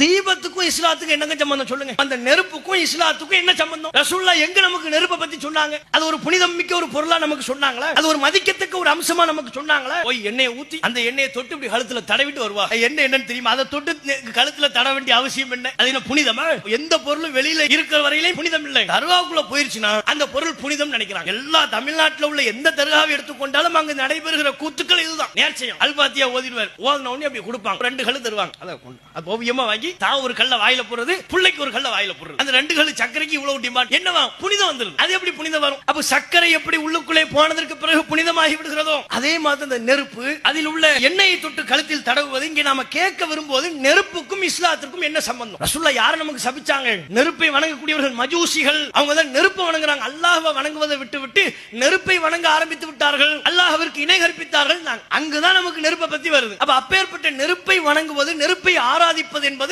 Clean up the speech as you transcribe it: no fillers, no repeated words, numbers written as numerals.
தீபத்துக்கும் இஸ்லாத்துக்கும் என்னங்க சம்பந்தம் சொல்லுங்க? அந்த நெருப்புக்கும் இஸ்லாத்துக்கும் என்ன சம்பந்தம்? ரசூலுல்லாஹ் எங்க நமக்கு நெருப்பை பத்தி சொன்னாங்க? அது ஒரு புனிதம் மிக்க ஒரு பொருளா நமக்கு சொன்னாங்களா? அது ஒரு மதிக்கத்தக்க ஒரு அம்சமா நமக்கு சொன்னாங்களா? போய் எண்ணெயை ஊத்தி அந்த எண்ணெயை தொட்டு இப்படி கழுத்துல தடவிட்டு வருவா. என்ன என்னன்னு தெரியுமா? அதை தொட்டு கழுத்துல தட வேண்டிய அவசியம் என்ன? அது என்ன புனிதமா? எந்த பொருளும் வெளியில இருக்கிற வரையிலே புனிதம் இல்லை. தர்காவுக்குள்ள போயிருச்சுன்னா அந்த பொருள் புனிதம் நினைக்கிறாங்க. எல்லா தமிழ்நாட்டில் உள்ள எந்த தர்காவை எடுத்துக்கொண்டாலும் அங்கு நடைபெறுகிற கூத்துக்கள் இதுதான். நேர்ச்சையம் அல்பாத்தியா ஓதிடுவார். ஓதின உடனே அப்படி கொடுப்பாங்க. 2 கல்லு தருவாங்க. அதை ஓவியமா வாங்கி தான் ஒரு கல்ல வாயில போடுறது, பிள்ளைக்கு ஒரு கல்ல வாயில போடுறது. அந்த 2 கல்லு சர்க்கரைக்கு இவ்வளவு டிமாண்ட். என்னவா? புனிதம் வந்துருது. அது எப்படி புனிதம் வரும்? அப்ப சர்க்கரை எப்படி உள்ளுக்குள்ளே போனதற்கு பிறகு புனிதமாகி விடுகிறதோ அதே மாதிரி அந்த நெருப்பு அதில் உள்ள எண்ணெயை தொட்டு கழுத்தில் தடவுவது. இங்கே நாம கேட்க விரும்புவது நெருப்புக்கும் இஸ்லாத்திற்கும் என்ன சம்பந்தம்? ரசூலுல்லாஹ் யாரை நமக்கு சபிச்சாங்க? நெருப்பை வணங்கக்கூடியவர்கள் மஜூசிகள். அவங்க தான் நெருப்பை வணங்குறாங்க. அல்லாஹ்வை வணங்குவதை விட்டு நெருப்பை வணங்க ஆரம்பித்து விட்டார்கள். அல்லாஹ்விற்கு இணை கற்பித்தார்கள். அங்குதான் நமக்கு நெருப்பை பத்தி வருது. அப்ப அப்பேற்பட்ட நெருப்பை வணங்குவது, நெருப்பை ஆராதிப்பது என்பது